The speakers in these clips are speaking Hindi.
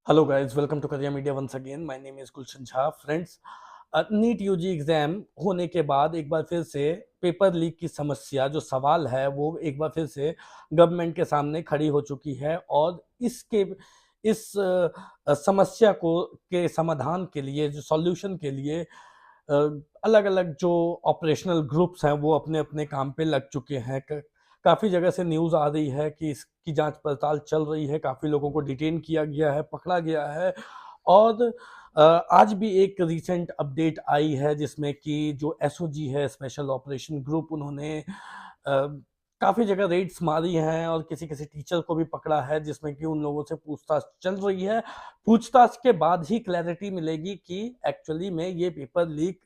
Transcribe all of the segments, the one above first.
Hello guys, welcome to Career Media once again. My name is Gulshan Jha. Friends, NEET UG exam होने के बाद एक बार फिर से पेपर लीक की समस्या जो सवाल है वो एक बार फिर से गवर्नमेंट के सामने खड़ी हो चुकी है और इस समस्या को के समाधान के लिए जो सॉल्यूशन के लिए अलग अलग जो ऑपरेशनल ग्रुप्स हैं वो अपने अपने काम पे लग चुके हैं। काफ़ी जगह से न्यूज़ आ रही है कि इसकी जांच पड़ताल चल रही है, काफ़ी लोगों को डिटेन किया गया है, पकड़ा गया है और आज भी एक रिसेंट अपडेट आई है जिसमें कि जो एसओजी है, स्पेशल ऑपरेशन ग्रुप, उन्होंने काफ़ी जगह रेड्स मारी हैं और किसी किसी टीचर को भी पकड़ा है जिसमें कि उन लोगों से पूछताछ चल रही है। पूछताछ के बाद ही क्लैरिटी मिलेगी कि एक्चुअली में ये पेपर लीक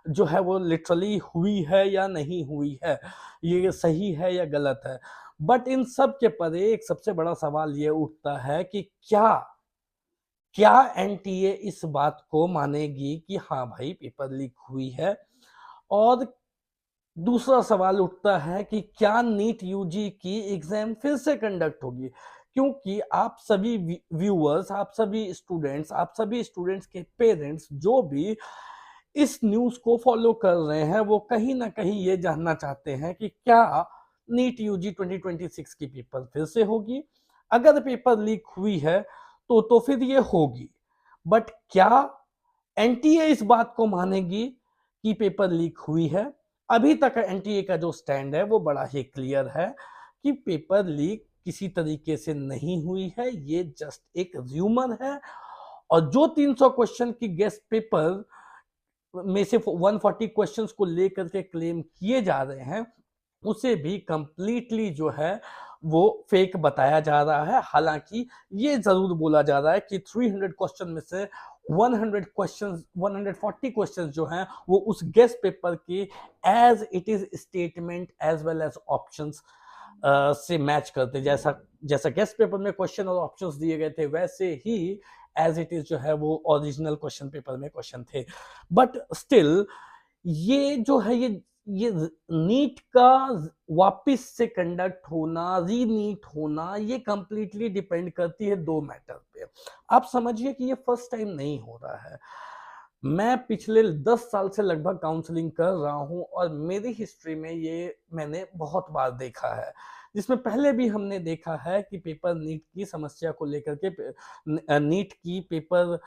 जो है वो लिटरली हुई है या नहीं हुई है, ये सही है या गलत है। बट इन सब के परे एक सबसे बड़ा सवाल ये उठता है कि क्या एनटीए इस बात को मानेगी कि हाँ भाई पेपर लीक हुई है? और दूसरा सवाल उठता है कि क्या नीट यूजी की एग्जाम फिर से कंडक्ट होगी? क्योंकि आप सभी व्यूअर्स, आप सभी स्टूडेंट्स के पेरेंट्स जो भी इस न्यूज़ को फॉलो कर रहे हैं, वो कहीं न कहीं ये जानना चाहते हैं कि क्या नीट यूजी 2026 की पेपर फिर से होगी? अगर पेपर लीक हुई है, तो फिर ये होगी। बट क्या एनटीए इस बात को मानेगी कि पेपर लीक हुई है? अभी तक एनटीए का जो स्टैंड है वो बड़ा ही क्लियर है कि पेपर लीक किसी तरीके से नहीं हुई है, ये जस्ट एक र्यूमर है। और जो 300 क्वेश्चन की गेस्ट पेपर में से 140 क्वेश्चंस को लेकर के क्लेम किए जा रहे हैं, उसे भी कंप्लीटली जो है वो फेक बताया जा रहा है। हालांकि ये जरूर बोला जा रहा है कि 300 क्वेश्चन में से 140 क्वेश्चंस जो हैं वो उस गेस्ट पेपर की as it is statement as well as options से मैच करते। जैसा जैसा गेस्ट पेपर में क्वेश्चन और ऑप्शंस दिए गए थे, वैसे ही एज इट इज जो है वो ओरिजिनल क्वेश्चन पेपर में क्वेश्चन थे। बट स्टिल ये जो है ये नीट का वापस से कंडक्ट होना, रीनीट होना, ये कंप्लीटली डिपेंड करती है दो मैटर पे। आप समझिए कि ये फर्स्ट टाइम नहीं हो रहा है। मैं पिछले 10 साल से लगभग काउंसलिंग कर रहा हूं और मेरी हिस्ट्री में ये मैंने बहुत बार देखा है, जिसमें पहले भी हमने देखा है कि पेपर नीट की समस्या को लेकर के नीट की पेपर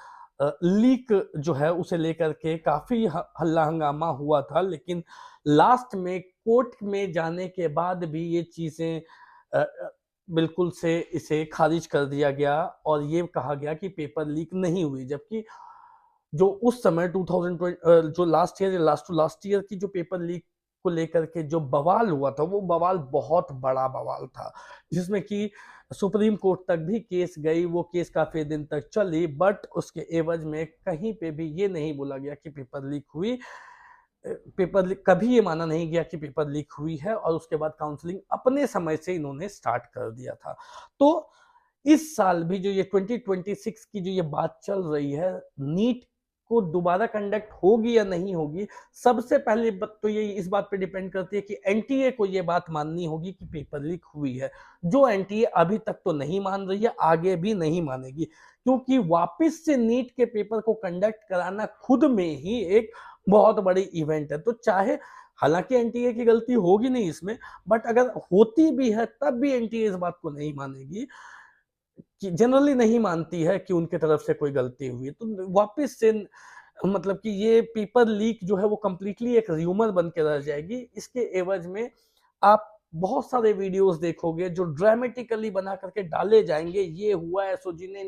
लीक जो है उसे लेकर के काफ़ी हल्ला हंगामा हुआ था, लेकिन लास्ट में कोर्ट में जाने के बाद भी ये चीज़ें बिल्कुल से इसे खारिज कर दिया गया और ये कहा गया कि पेपर लीक नहीं हुई। जबकि जो उस समय 2020 जो लास्ट टू लास्ट ईयर की जो पेपर लीक को लेकर के जो बवाल हुआ था, वो बवाल बहुत बड़ा बवाल था, जिसमें कि सुप्रीम कोर्ट तक भी केस गई, वो केस काफ़ी दिन तक चली, बट उसके एवज में कहीं पे भी ये नहीं बोला गया कि पेपर लीक हुई। पेपर लीक कभी ये माना नहीं गया कि पेपर लीक हुई है और उसके बाद काउंसलिंग अपने समय से इन्होंने स्टार्ट कर दिया था। तो इस साल भी जो ये 2026 की जो ये बात चल रही है, नीट को दोबारा कंडक्ट होगी या नहीं होगी, सबसे पहले बात तो ये इस बात पे डिपेंड करती है कि एनटीए को ये बात माननी होगी कि पेपर लीक हुई है, जो एनटीए अभी तक तो नहीं मान रही है, आगे भी नहीं मानेगी। क्योंकि वापस से नीट के पेपर को कंडक्ट कराना खुद में ही एक बहुत बड़ी इवेंट है। तो चाहे हालांकि एनटीए की गलती होगी नहीं इसमें, बट अगर होती भी है तब भी एनटीए इस बात को नहीं मानेगी, कि जनरली नहीं मानती है कि उनके तरफ से कोई गलती हुई है। तो वापस से मतलब कि ये पेपर लीक जो है वो कंप्लीटली एक र्यूमर बन के रह जाएगी। इसके एवज में आप बहुत सारे वीडियोस देखोगे जो ड्रामेटिकली बना करके डाले जाएंगे, ये हुआ, एसओजी ने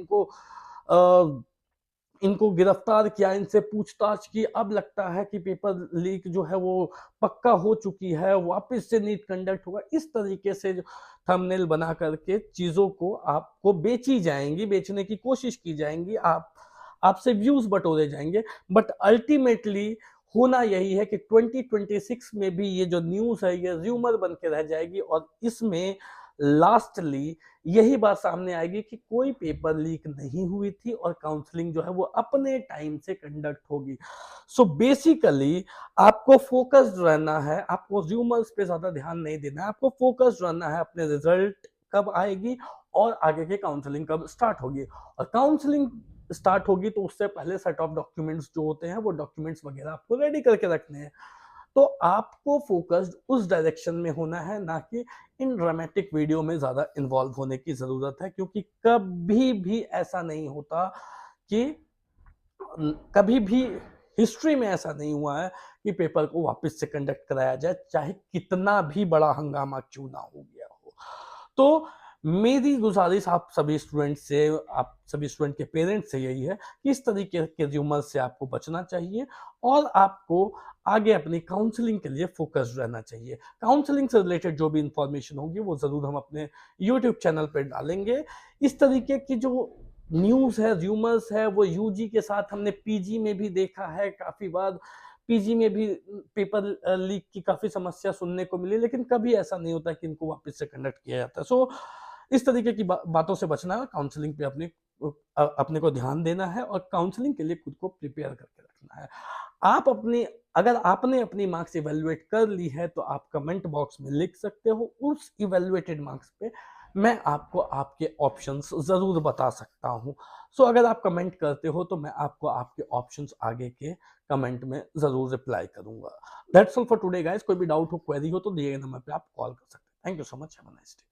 इनको गिरफ्तार किया, इनसे पूछताछ की, अब लगता है कि पेपर लीक जो है वो पक्का हो चुकी है, वापस से नीट कंडक्ट होगा। इस तरीके से जो थंबनेल बना करके चीज़ों को आपको बेची जाएंगी, बेचने की कोशिश की जाएंगी, आपसे व्यूज बटोरे जाएंगे। बट अल्टीमेटली होना यही है कि 2026 में भी ये जो न्यूज़ है ये र्यूमर बन के रह जाएगी और इसमें लास्टली यही बात सामने आएगी कि कोई पेपर लीक नहीं हुई थी और काउंसलिंग जो है वो अपने टाइम से कंडक्ट होगी। सो बेसिकली आपको फोकस्ड रहना है, आपको र्यूमर्स पे ज्यादा ध्यान नहीं देना है, आपको फोकस्ड रहना है अपने रिजल्ट कब आएगी और आगे की काउंसलिंग कब स्टार्ट होगी। और काउंसलिंग स्टार्ट होगी तो उससे पहले सेट ऑफ डॉक्यूमेंट्स जो होते हैं वो डॉक्यूमेंट्स वगैरह आपको रेडी करके रखने हैं। तो आपको फोकस्ड उस डायरेक्शन में होना है, ना कि इन ड्रामेटिक वीडियो में ज़्यादा इन्वॉल्व होने की ज़रूरत है, क्योंकि कभी भी ऐसा नहीं होता कि कभी भी हिस्ट्री में ऐसा नहीं हुआ है कि पेपर को वापस से कंडक्ट कराया जाए, चाहे कितना भी बड़ा हंगामा क्यों ना हो गया हो। तो मेरी गुजारिश आप सभी स्टूडेंट से, आप सभी स्टूडेंट के पेरेंट्स से यही है कि इस तरीके के र्यूमर से आपको बचना चाहिए और आपको आगे अपनी काउंसलिंग के लिए फोकस्ड रहना चाहिए। काउंसलिंग से रिलेटेड जो भी इंफॉर्मेशन होगी वो ज़रूर हम अपने यूट्यूब चैनल पे डालेंगे। इस तरीके की जो न्यूज़ है, र्यूमर्स है, वो यूजी के साथ हमने पीजी में भी देखा है काफ़ी बार। पीजी में भी पेपर लीक की काफ़ी समस्या सुनने को मिली, लेकिन कभी ऐसा नहीं होता कि इनको वापस से कंडक्ट किया जाता है। सो इस तरीके की बातों से बचना है, काउंसलिंग पे अपने को ध्यान देना है और काउंसलिंग के लिए खुद को प्रिपेयर करके रखना है। आप अपनी अगर आपने अपनी मार्क्स इवैल्यूएट कर ली है तो आप कमेंट बॉक्स में लिख सकते हो। उस इवैल्यूएटेड मार्क्स पे मैं आपको आपके ऑप्शंस ज़रूर बता सकता हूँ। सो अगर आप कमेंट करते हो तो मैं आपको आपके ऑप्शंस आगे के कमेंट में ज़रूर रिप्लाई करूँगा। That's all for today guys. कोई भी डाउट हो, क्वेरी हो तो दिए गए नंबर पे आप कॉल कर सकते हैं। Thank you so much. Have a nice day.